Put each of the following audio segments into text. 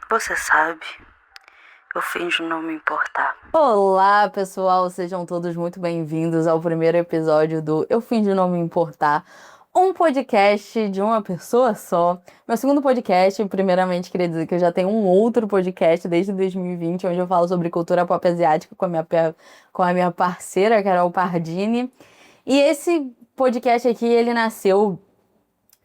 Você sabe, eu finjo não me importar. Olá, pessoal, sejam todos muito bem-vindos ao primeiro episódio do Eu Finjo Não Me Importar, um podcast de uma pessoa só. Meu segundo podcast, primeiramente, queria dizer que eu já tenho um outro podcast desde 2020, onde eu falo sobre cultura pop asiática com a minha parceira, Carol Pardini. E esse podcast aqui, ele nasceu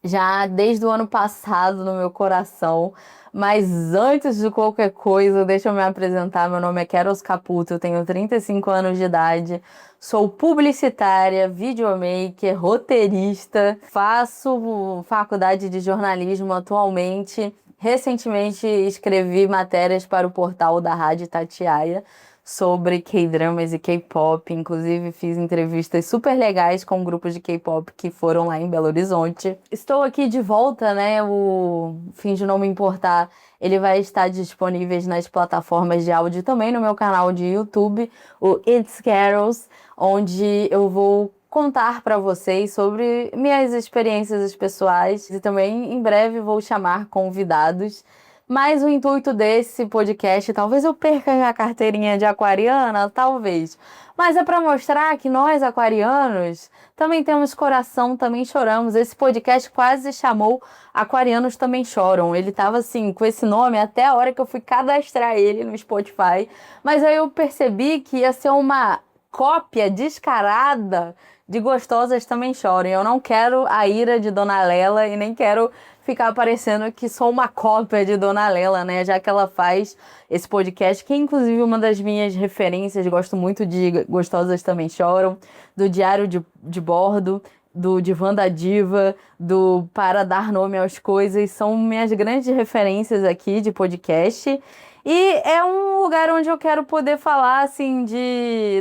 já desde o ano passado no meu coração. Mas antes de qualquer coisa, deixa eu me apresentar. Meu nome é Keros Caputo, eu tenho 35 anos de idade, sou publicitária, videomaker, roteirista, faço faculdade de jornalismo atualmente. Recentemente escrevi matérias para o portal da Rádio Itatiaia sobre K-dramas e K-pop. Inclusive, fiz entrevistas super legais com grupos de K-pop que foram lá em Belo Horizonte. Estou aqui de volta, né? O Finjo Não Me Importar, ele vai estar disponível nas plataformas de áudio, também no meu canal de YouTube, o It's Carols, onde eu vou contar para vocês sobre minhas experiências pessoais e também em breve vou chamar convidados. Mas o intuito desse podcast, talvez eu perca a carteirinha de aquariana, talvez. Mas é para mostrar que nós, aquarianos, também temos coração, também choramos. Esse podcast quase chamou Aquarianos Também Choram. Ele tava assim, com esse nome, até a hora que eu fui cadastrar ele no Spotify. Mas aí eu percebi que ia ser uma cópia descarada de Gostosas Também Choram. Eu não quero a ira de Dona Lela e nem quero ficar parecendo que sou uma cópia de Dona Lela, né? Já que ela faz esse podcast, que é inclusive uma das minhas referências. Gosto muito de Gostosas Também Choram, do Diário de Bordo, do Divã da Diva, do Para Dar Nome às Coisas. São minhas grandes referências aqui de podcast. E é um lugar onde eu quero poder falar, assim,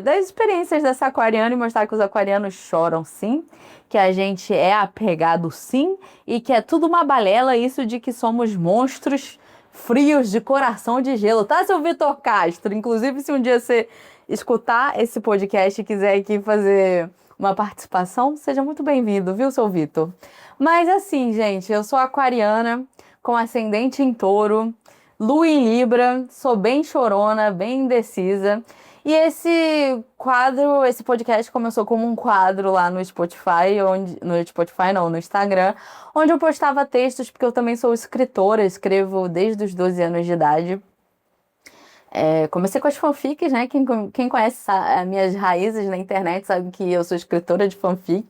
das experiências dessa aquariana e mostrar que os aquarianos choram, sim, que a gente é apegado, sim, e que é tudo uma balela isso de que somos monstros frios de coração de gelo, tá, seu Vitor Castro? Inclusive, se um dia você escutar esse podcast e quiser aqui fazer uma participação, seja muito bem-vindo, viu, seu Vitor? Mas assim, gente, eu sou aquariana com ascendente em touro, lua em Libra, sou bem chorona, bem indecisa. E esse quadro, esse podcast começou como um quadro lá no Spotify, no Instagram, onde eu postava textos, porque eu também sou escritora, escrevo desde os 12 anos de idade. Comecei com as fanfics, né? Quem conhece as minhas raízes na internet sabe que eu sou escritora de fanfic.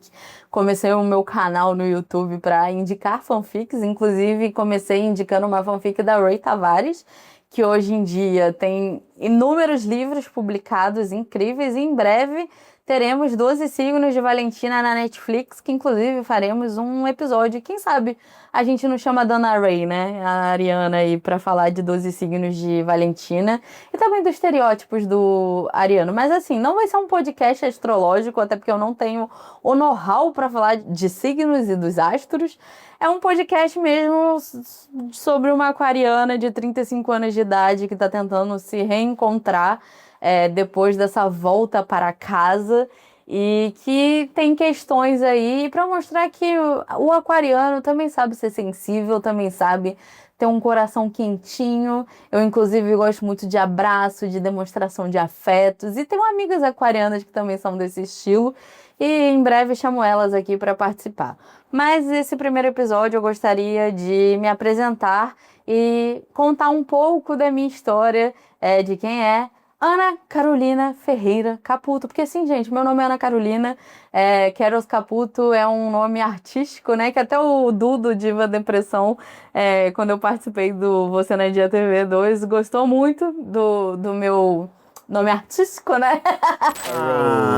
Comecei o meu canal no YouTube para indicar fanfics, inclusive comecei indicando uma fanfic da Ray Tavares, que hoje em dia tem inúmeros livros publicados incríveis e em breve teremos 12 signos de Valentina na Netflix, que inclusive faremos um episódio. Quem sabe a gente não chama a Dona Ray, né, a Ariana aí, pra falar de 12 signos de Valentina e também dos estereótipos do ariano. Mas assim, não vai ser um podcast astrológico, até porque eu não tenho o know-how pra falar de signos e dos astros. É um podcast mesmo sobre uma aquariana de 35 anos de idade que tá tentando se reencontrar depois dessa volta para casa e que tem questões aí para mostrar que o aquariano também sabe ser sensível, também sabe ter um coração quentinho. Eu, inclusive, gosto muito de abraço, de demonstração de afetos e tenho amigas aquarianas que também são desse estilo e em breve chamo elas aqui para participar. Mas esse primeiro episódio eu gostaria de me apresentar e contar um pouco da minha história, de quem é Ana Carolina Ferreira Caputo, porque assim, gente, meu nome é Ana Carolina, Keros Caputo é um nome artístico, né, que até o Dudo, Diva Depressão, quando eu participei do Você na Dia TV 2, gostou muito do meu nome artístico, né?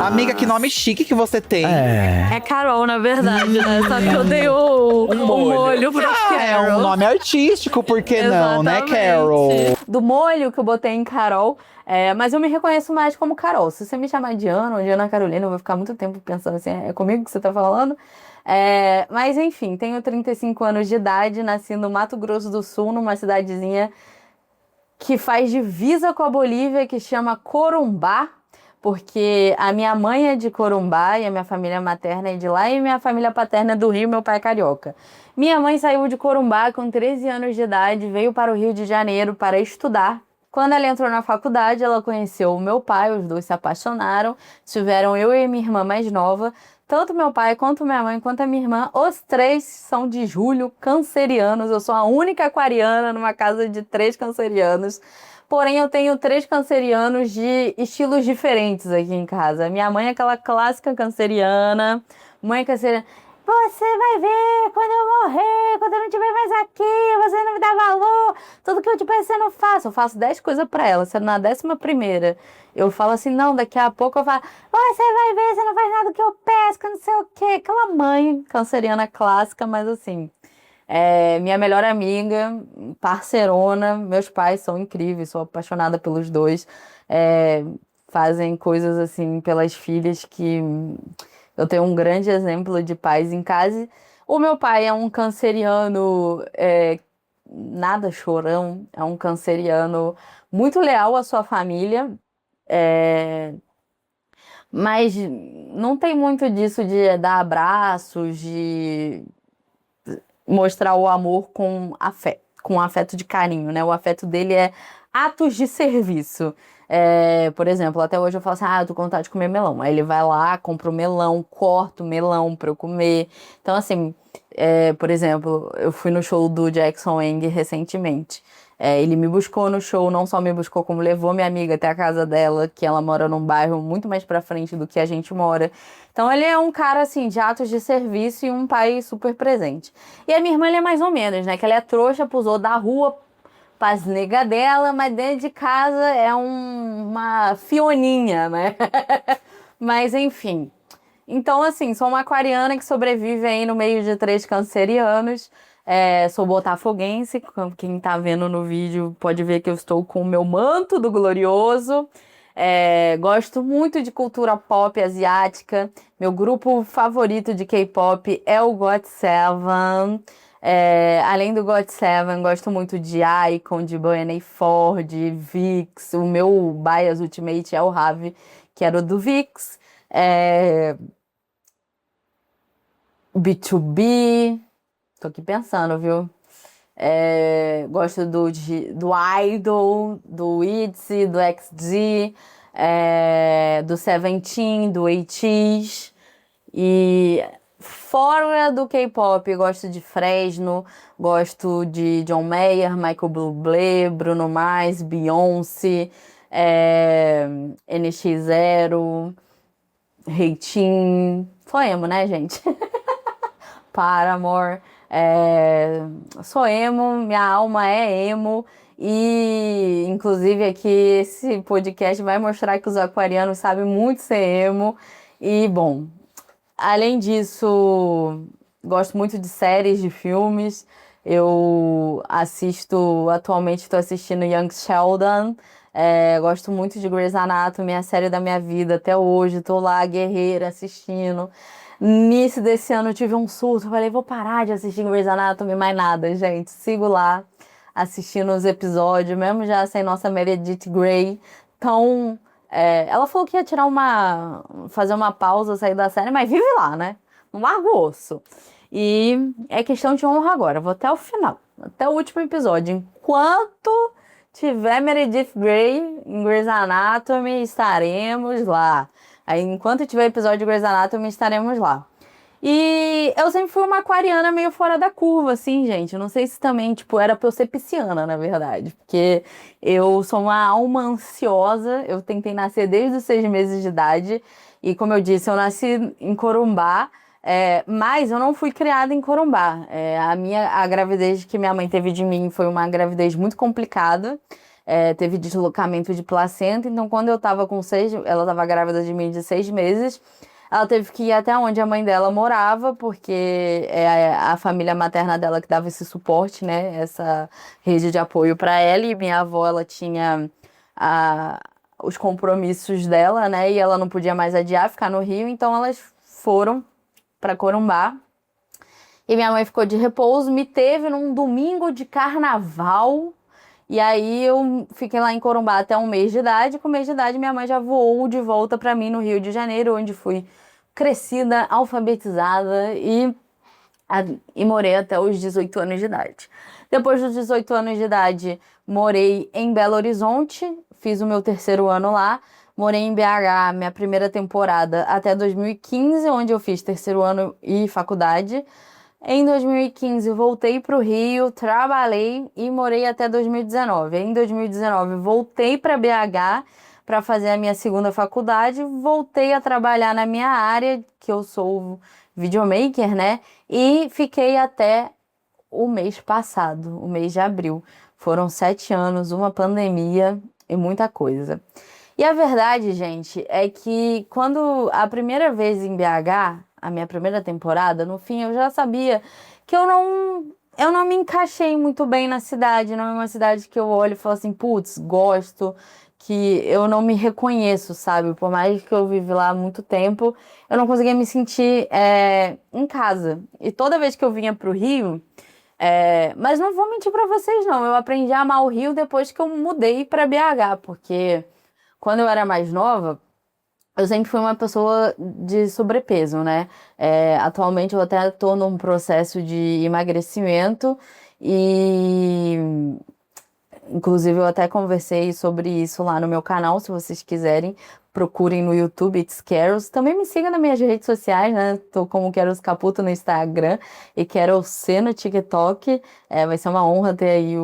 Amiga, que nome chique que você tem. É Carol, na verdade, né? Só que eu dei o molho pra É Carol. um nome artístico, por que não, né, Exatamente. Carol? Do molho que eu botei em Carol, mas eu me reconheço mais como Carol. Se você me chamar de Ana ou de Ana Carolina, eu vou ficar muito tempo pensando assim, é comigo que você tá falando? Mas enfim, tenho 35 anos de idade, nasci no Mato Grosso do Sul, numa cidadezinha que faz divisa com a Bolívia, que chama Corumbá. porque a minha mãe é de Corumbá e a minha família materna é de lá e minha família paterna é do Rio, meu pai é carioca. Minha mãe saiu de Corumbá com 13 anos de idade, veio para o Rio de Janeiro para estudar. Quando ela entrou na faculdade, ela conheceu o meu pai, os dois se apaixonaram, tiveram eu e minha irmã mais nova. Tanto meu pai, quanto minha mãe, quanto a minha irmã, os três são de julho, cancerianos. Eu sou a única aquariana numa casa de 3 cancerianos. Porém, eu tenho 3 cancerianos de estilos diferentes aqui em casa. Minha mãe é aquela clássica canceriana, mãe canceriana. Você vai ver quando eu morrer, quando eu não estiver mais aqui, você não me dá valor. Tudo que eu te peço, eu não faço. Eu faço 10 coisas pra ela. Se na 11ª eu falo assim, não, daqui a pouco eu falo, você vai ver, você não faz nada do que eu peço, que não sei o quê. Aquela mãe canceriana clássica, mas assim, minha melhor amiga, parceirona, meus pais são incríveis, sou apaixonada pelos dois. Fazem coisas assim pelas filhas que eu tenho um grande exemplo de pais em casa. O meu pai é um canceriano, nada chorão, é um canceriano muito leal à sua família, mas não tem muito disso de dar abraços, de mostrar o amor com afeto de carinho, né? O afeto dele é atos de serviço. Por exemplo, até hoje eu falo assim, eu tô com vontade de comer melão. Aí ele vai lá, compra o melão, corta o melão pra eu comer. Então, assim, por exemplo, eu fui no show do Jackson Wang recentemente. Ele me buscou no show, não só me buscou, como levou minha amiga até a casa dela, que ela mora num bairro muito mais pra frente do que a gente mora. Então ele é um cara, assim, de atos de serviço e um pai super presente. E a minha irmã, ela é mais ou menos, né? Que ela é trouxa, pusou da rua pras nega dela, mas dentro de casa é uma fioninha, né? Mas enfim. Então, assim, sou uma aquariana que sobrevive aí no meio de 3 cancerianos. Sou botafoguense, quem tá vendo no vídeo pode ver que eu estou com o meu manto do glorioso. Gosto muito de cultura pop asiática. Meu grupo favorito de K-pop é o GOT7. Além do GOT7, gosto muito de iKON, de Boyene Ford, de VIX. O meu bias ultimate é o Ravi, que era o do VIX. B2B. Tô aqui pensando, viu? Gosto do Idol, do ITZY, do XG, do Seventeen, do ATEEZ. E fora do K-pop, gosto de Fresno, gosto de John Mayer, Michael Bublé, Bruno Mars, Beyoncé, NX Zero, Reitin. Sou emo, né, gente? Paramore. Sou emo, minha alma é emo. E, inclusive, aqui esse podcast vai mostrar que os aquarianos sabem muito ser emo. E, bom, além disso, gosto muito de séries, de filmes. Eu atualmente estou assistindo Young Sheldon. Gosto muito de Grey's Anatomy, a série da minha vida até hoje. Estou lá, guerreira, assistindo. Início desse ano eu tive um surto, falei, vou parar de assistir Grey's Anatomy, mais nada, gente. Sigo lá, assistindo os episódios, mesmo já sem nossa Meredith Grey. Então, ela falou que ia fazer uma pausa, sair da série, mas vive lá, né? Não larga o osso. E é questão de honra agora, vou até o final, até o último episódio. Enquanto tiver Meredith Grey em Grey's Anatomy, estaremos lá. Aí, enquanto tiver episódio de Grey's Anatomy, estaremos lá. E eu sempre fui uma aquariana meio fora da curva, assim, gente. Eu não sei se também, era pra eu ser pisciana, na verdade. Porque eu sou uma alma ansiosa. Eu tentei nascer desde os 6 meses de idade. E, como eu disse, eu nasci em Corumbá. Mas eu não fui criada em Corumbá. A gravidez que minha mãe teve de mim foi uma gravidez muito complicada. Teve deslocamento de placenta, então quando eu tava ela tava grávida de mim de 6 meses, ela teve que ir até onde a mãe dela morava, porque é a família materna dela que dava esse suporte, né, essa rede de apoio para ela, e minha avó, ela tinha os compromissos dela, né, e ela não podia mais adiar, ficar no Rio, então elas foram para Corumbá, e minha mãe ficou de repouso, me teve num domingo de carnaval. E aí eu fiquei lá em Corumbá até 1 mês de idade. Com 1 mês de idade, minha mãe já voou de volta para mim no Rio de Janeiro, onde fui crescida, alfabetizada e morei até os 18 anos de idade. Depois dos 18 anos de idade, morei em Belo Horizonte, fiz o meu 3º ano lá. Morei em BH, minha primeira temporada, até 2015, onde eu fiz 3º ano e faculdade. Em 2015, voltei para o Rio, trabalhei e morei até 2019. Em 2019, voltei para BH para fazer a minha 2ª faculdade. Voltei a trabalhar na minha área, que eu sou videomaker, né? E fiquei até o mês passado, o mês de abril. Foram 7 anos, uma pandemia e muita coisa. E a verdade, gente, é que quando a primeira vez em BH, a minha primeira temporada, no fim eu já sabia que eu não me encaixei muito bem na cidade, não é uma cidade que eu olho e falo assim, putz, gosto, que eu não me reconheço, sabe? Por mais que eu vivi lá há muito tempo, eu não conseguia me sentir em casa. E toda vez que eu vinha pro Rio, mas não vou mentir pra vocês não, eu aprendi a amar o Rio depois que eu mudei pra BH, porque quando eu era mais nova, eu sempre fui uma pessoa de sobrepeso, né? Atualmente eu até estou num processo de emagrecimento e, inclusive, eu até conversei sobre isso lá no meu canal, se vocês quiserem, procurem no YouTube, It's Carols. Também me siga nas minhas redes sociais, né? Tô como Carols Caputo no Instagram e Carols C no TikTok. Vai ser uma honra ter aí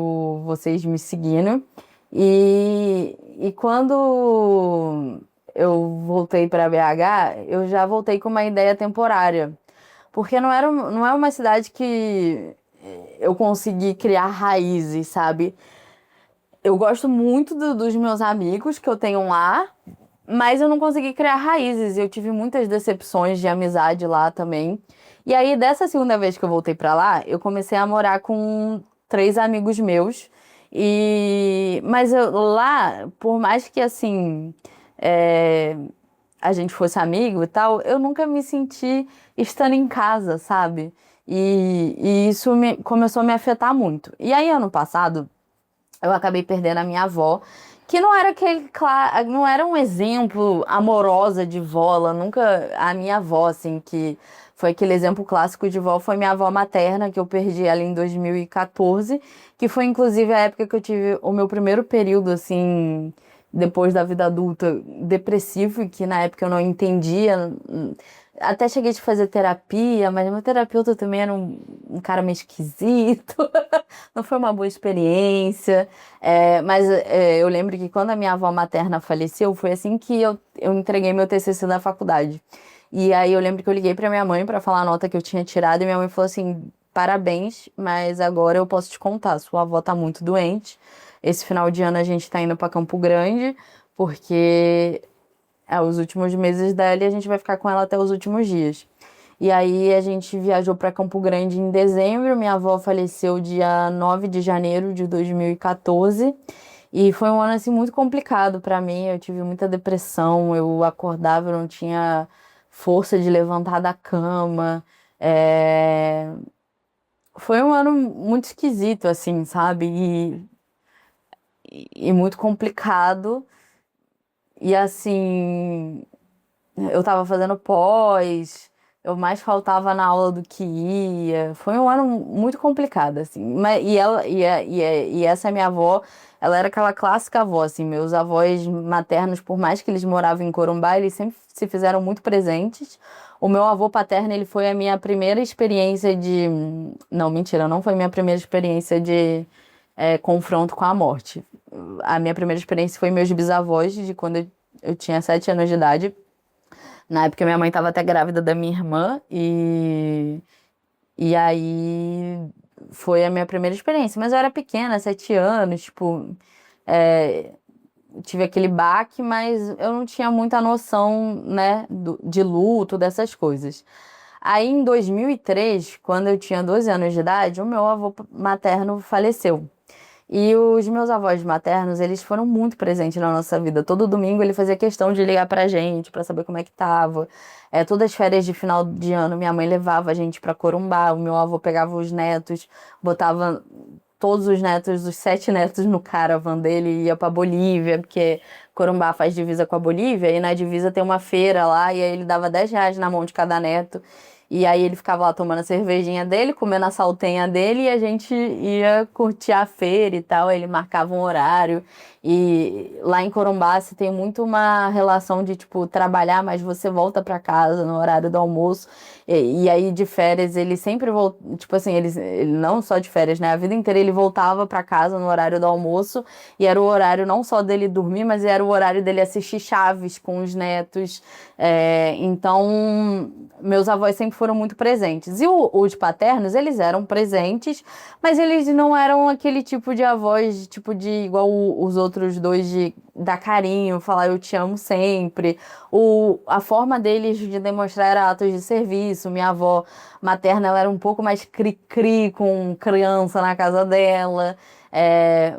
vocês me seguindo. E quando eu voltei para BH, eu já voltei com uma ideia temporária. Porque não é uma cidade que eu consegui criar raízes, sabe? Eu gosto muito dos meus amigos que eu tenho lá, mas eu não consegui criar raízes. Eu tive muitas decepções de amizade lá também. E aí, dessa 2ª vez que eu voltei pra lá, eu comecei a morar com 3 amigos meus. Mas lá, por mais que assim, a gente fosse amigo e tal, eu nunca me senti estando em casa, sabe? E isso começou a me afetar muito. E aí, ano passado, eu acabei perdendo a minha avó, que não era não era um exemplo amorosa de vó, ela nunca, a minha avó, assim, que foi aquele exemplo clássico de vó, foi minha avó materna, que eu perdi ela em 2014, que foi inclusive a época que eu tive o meu primeiro período, assim, depois da vida adulta, depressivo, e que na época eu não entendia. Até cheguei de fazer terapia, mas meu terapeuta também era um cara meio esquisito. Não foi uma boa experiência. Mas eu lembro que quando a minha avó materna faleceu, foi assim que eu entreguei meu TCC da faculdade. E aí eu lembro que eu liguei pra minha mãe pra falar a nota que eu tinha tirado, e minha mãe falou assim, parabéns, mas agora eu posso te contar, sua avó tá muito doente. Esse final de ano a gente tá indo pra Campo Grande, porque os últimos meses dela e a gente vai ficar com ela até os últimos dias. E aí a gente viajou para Campo Grande em dezembro. Minha avó faleceu dia 9 de janeiro de 2014. E foi um ano assim muito complicado para mim. Eu tive muita depressão, eu acordava, eu não tinha força de levantar da cama. Foi um ano muito esquisito, assim, sabe? E muito complicado. E assim, eu tava fazendo pós, eu mais faltava na aula do que ia. Foi um ano muito complicado, assim. E essa minha avó, ela era aquela clássica avó, assim. Meus avós maternos, por mais que eles moravam em Corumbá, eles sempre se fizeram muito presentes. O meu avô paterno, ele foi a minha primeira experiência de... Não, mentira, não foi minha primeira experiência de confronto com a morte. A minha primeira experiência foi meus bisavós, de quando eu tinha 7 anos de idade. Na época, minha mãe estava até grávida da minha irmã e aí foi a minha primeira experiência. Mas eu era pequena, 7 anos, tipo, tive aquele baque, mas eu não tinha muita noção, né, de luto, dessas coisas. Aí, em 2003, quando eu tinha 12 anos de idade, o meu avô materno faleceu. E os meus avós maternos, eles foram muito presentes na nossa vida. Todo domingo ele fazia questão de ligar pra gente, pra saber como é que tava. Todas as férias de final de ano, minha mãe levava a gente pra Corumbá. O meu avô pegava os netos, botava todos os netos, os 7 netos no caravan dele, ia pra Bolívia, porque Corumbá faz divisa com a Bolívia, e na divisa tem uma feira lá, e aí ele dava R$ 10 na mão de cada neto. E aí ele ficava lá tomando a cervejinha dele, comendo a saltenha dele, e a gente ia curtir a feira e tal. Aí ele marcava um horário. E lá em Corumbá você tem muito uma relação de, tipo, trabalhar, mas você volta pra casa no horário do almoço. E aí de férias ele sempre volta, tipo assim, ele não só de férias, né? A vida inteira ele voltava pra casa no horário do almoço. E era o horário não só dele dormir, mas era o horário dele assistir Chaves com os netos. Então, meus avós sempre foram muito presentes. E os paternos, eles eram presentes, mas eles não eram aquele tipo de avós, tipo de igual os outros dois, de dar carinho, falar eu te amo sempre. A forma deles de demonstrar era atos de serviço. Minha avó materna, ela era um pouco mais cri-cri com criança na casa dela.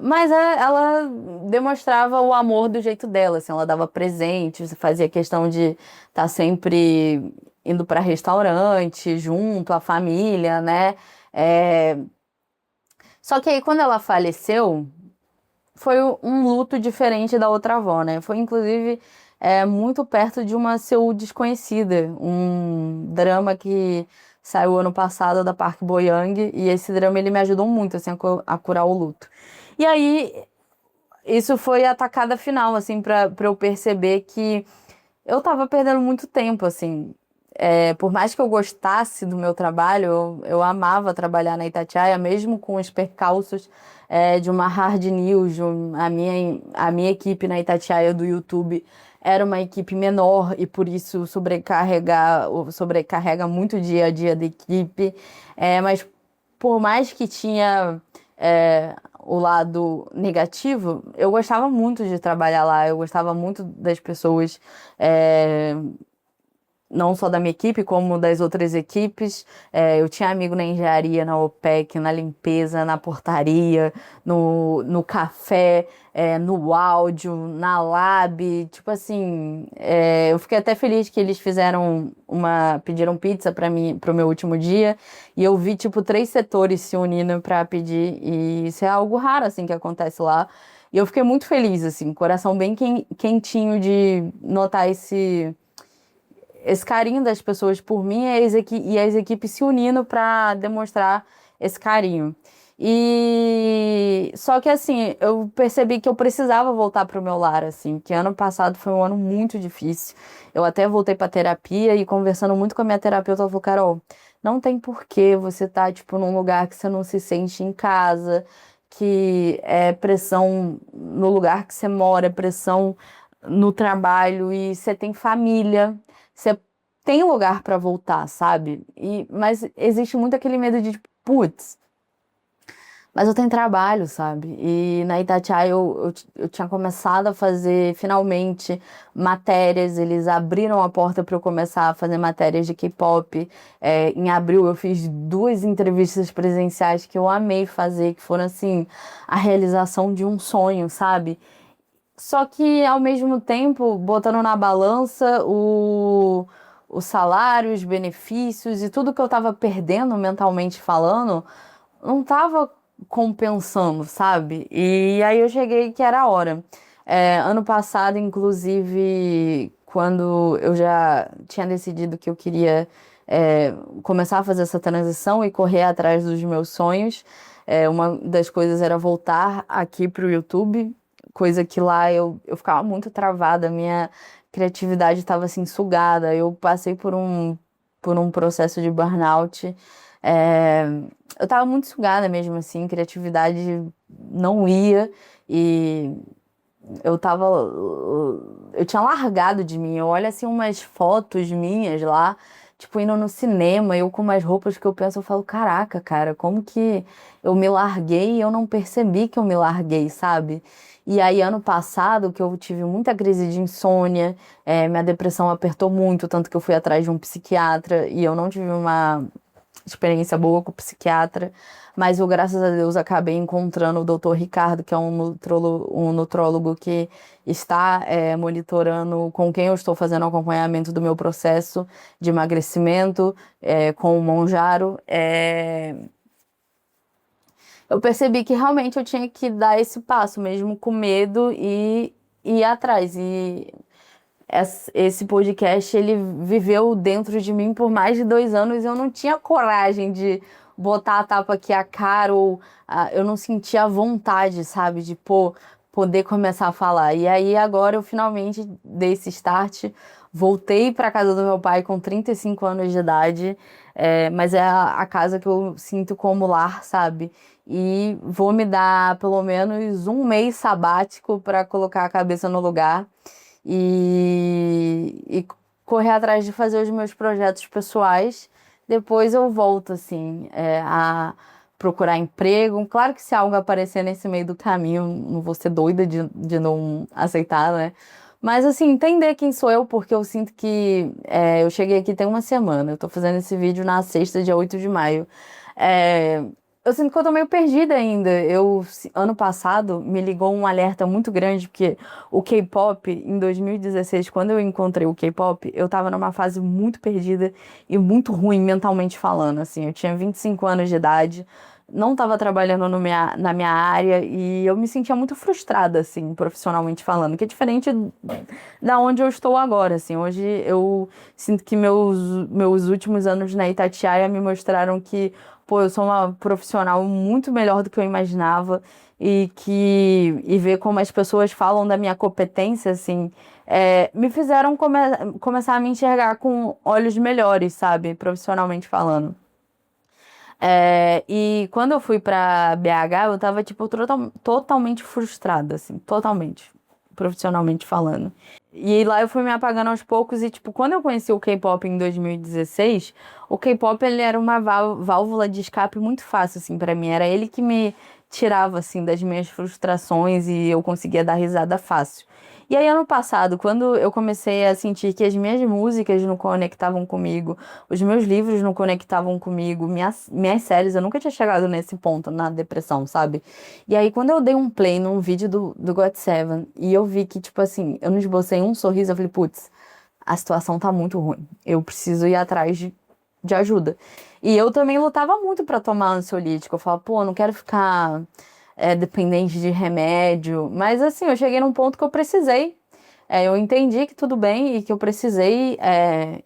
Mas ela demonstrava o amor do jeito dela, assim, ela dava presentes, fazia questão de estar sempre indo para restaurante, junto à família, né? Só que aí, quando ela faleceu, foi um luto diferente da outra avó, né? Foi, inclusive, muito perto de uma Seul desconhecida, um drama que saiu ano passado da Park Bo-young, e esse drama ele me ajudou muito, assim, a curar o luto. E aí, isso foi a tacada final, assim, pra eu perceber que eu tava perdendo muito tempo, assim. Por mais que eu gostasse do meu trabalho, eu amava trabalhar na Itatiaia, mesmo com os percalços de uma hard news. A minha equipe na Itatiaia do YouTube era uma equipe menor e por isso sobrecarrega muito o dia a dia da equipe. Mas por mais que tinha o lado negativo, eu gostava muito de trabalhar lá, eu gostava muito das pessoas, não só da minha equipe, como das outras equipes. Eu tinha amigo na engenharia, na OPEC, na limpeza, na portaria, no café, no áudio, na lab. Tipo assim, eu fiquei até feliz que eles pediram pizza para mim, pro meu último dia, e eu vi, tipo, 3 setores se unindo para pedir, e isso é algo raro, assim, que acontece lá. E eu fiquei muito feliz, assim, coração bem quentinho de notar esse carinho das pessoas por mim, e as equipes se unindo para demonstrar esse carinho. E só que assim, eu percebi que eu precisava voltar para o meu lar, assim, que ano passado foi um ano muito difícil. Eu até voltei para terapia e conversando muito com a minha terapeuta, ela falou: Carol, não tem porquê você tá, tipo, num lugar que você não se sente em casa, que é pressão no lugar que você mora, é pressão no trabalho, e você tem família. Você tem lugar pra voltar, sabe? Mas existe muito aquele medo de, tipo, putz, mas eu tenho trabalho, sabe? E na Itatiaia eu tinha começado a fazer, finalmente, matérias. Eles abriram a porta para eu começar a fazer matérias de K-pop. Em abril eu fiz 2 entrevistas presenciais que eu amei fazer, que foram, assim, a realização de um sonho, sabe? Só que, ao mesmo tempo, botando na balança o salário, os benefícios e tudo que eu tava perdendo mentalmente falando, não tava compensando, sabe? E aí eu cheguei que era a hora. Ano passado, inclusive, quando eu já tinha decidido que eu queria começar a fazer essa transição e correr atrás dos meus sonhos, uma das coisas era voltar aqui pro YouTube, coisa que lá eu ficava muito travada, minha criatividade estava assim sugada. Eu passei por um processo de burnout. É, eu estava muito sugada mesmo, assim, criatividade não ia, e eu tinha largado de mim. Eu olho assim umas fotos minhas lá, tipo, indo no cinema, eu com umas roupas que eu penso, eu falo, caraca, cara, como que eu me larguei e eu não percebi que eu me larguei, sabe? E aí, ano passado, que eu tive muita crise de insônia, minha depressão apertou muito, tanto que eu fui atrás de um psiquiatra e eu não tive uma experiência boa com o psiquiatra, mas eu, graças a Deus, acabei encontrando o Dr. Ricardo, que é um nutrólogo que está monitorando com quem eu estou fazendo acompanhamento do meu processo de emagrecimento, com o Monjaro. eu percebi que realmente eu tinha que dar esse passo, mesmo com medo, e ir atrás. E esse podcast, ele viveu dentro de mim por mais de 2 anos e eu não tinha coragem de botar a tapa aqui a cara, ou eu não sentia a vontade, sabe, de poder começar a falar. E aí agora eu finalmente dei esse start, voltei para casa do meu pai com 35 anos de idade, mas é a casa que eu sinto como lar, sabe? E vou me dar pelo menos um mês sabático para colocar a cabeça no lugar e correr atrás de fazer os meus projetos pessoais. Depois eu volto, assim, a procurar emprego. Claro que se algo aparecer nesse meio do caminho, não vou ser doida de não aceitar, né? Mas, assim, entender quem sou eu, porque eu sinto que eu cheguei aqui tem uma semana. Eu tô fazendo esse vídeo na sexta, dia 8 de maio. É, eu sinto que eu tô meio perdida ainda. Ano passado, me ligou um alerta muito grande, porque o K-pop, em 2016, quando eu encontrei o K-pop, eu tava numa fase muito perdida e muito ruim mentalmente falando, assim. Eu tinha 25 anos de idade, não tava trabalhando na minha área e eu me sentia muito frustrada, assim, profissionalmente falando, que é diferente da onde eu estou agora, assim. Hoje eu sinto que meus últimos anos na Itatiaia me mostraram que, pô, eu sou uma profissional muito melhor do que eu imaginava e ver como as pessoas falam da minha competência, assim, me fizeram começar a me enxergar com olhos melhores, sabe, profissionalmente falando. E quando eu fui pra BH, eu tava, tipo, totalmente frustrada, assim, totalmente, profissionalmente falando. E lá eu fui me apagando aos poucos e, tipo, quando eu conheci o K-pop em 2016, o K-pop, ele era uma válvula de escape muito fácil, assim, pra mim. Era ele que me tirava, assim, das minhas frustrações e eu conseguia dar risada fácil. E aí, ano passado, quando eu comecei a sentir que as minhas músicas não conectavam comigo, os meus livros não conectavam comigo, minhas séries, eu nunca tinha chegado nesse ponto na depressão, sabe? E aí, quando eu dei um play num vídeo do GOT7 e eu vi que, tipo assim, eu não esbocei um sorriso, eu falei, putz, a situação tá muito ruim. Eu preciso ir atrás de ajuda. E eu também lutava muito pra tomar ansiolítico. Eu falava, pô, eu não quero ficar dependente de remédio. Mas assim, eu cheguei num ponto que eu precisei. Eu entendi que tudo bem e que eu precisei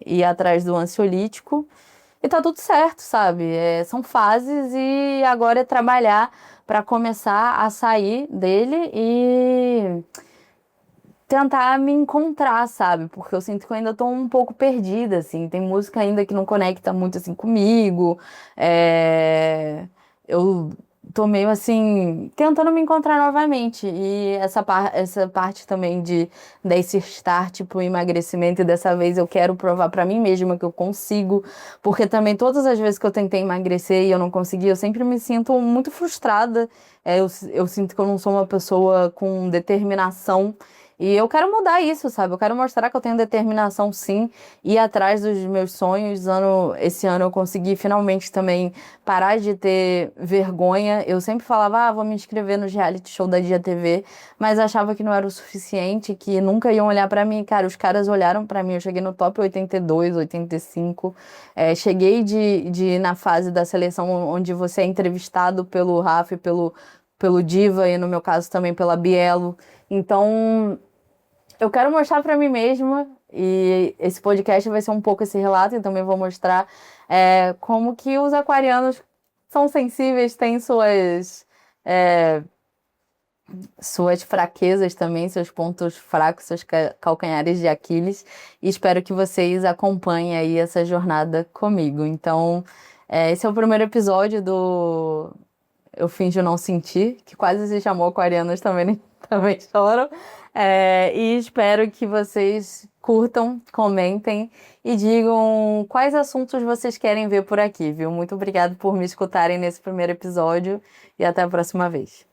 ir atrás do ansiolítico. E tá tudo certo, sabe? São fases e agora é trabalhar pra começar a sair dele e tentar me encontrar, sabe? Porque eu sinto que eu ainda tô um pouco perdida, assim. Tem música ainda que não conecta muito, assim, comigo. Eu tô meio, assim, tentando me encontrar novamente. E essa parte também desse start pro emagrecimento. E dessa vez eu quero provar pra mim mesma que eu consigo. Porque também todas as vezes que eu tentei emagrecer e eu não consegui, eu sempre me sinto muito frustrada. Eu sinto que eu não sou uma pessoa com determinação. E eu quero mudar isso, sabe? Eu quero mostrar que eu tenho determinação, sim, ir atrás dos meus sonhos. Esse ano eu consegui finalmente também parar de ter vergonha. Eu sempre falava, vou me inscrever no reality show da Dia TV, mas achava que não era o suficiente, que nunca iam olhar pra mim. Cara, os caras olharam pra mim, eu cheguei no top 82, 85. Cheguei de ir na fase da seleção onde você é entrevistado pelo Rafa e pelo Diva, e no meu caso também pela Bielo. Então, eu quero mostrar pra mim mesma, e esse podcast vai ser um pouco esse relato, e também vou mostrar como que os aquarianos são sensíveis, têm suas fraquezas também, seus pontos fracos, seus calcanhares de Aquiles, e espero que vocês acompanhem aí essa jornada comigo. Então, esse é o primeiro episódio do Eu Finjo Não Sentir, que quase se chamou Aquarianos Também, também Choram. E espero que vocês curtam, comentem e digam quais assuntos vocês querem ver por aqui, viu? Muito obrigada por me escutarem nesse primeiro episódio e até a próxima vez.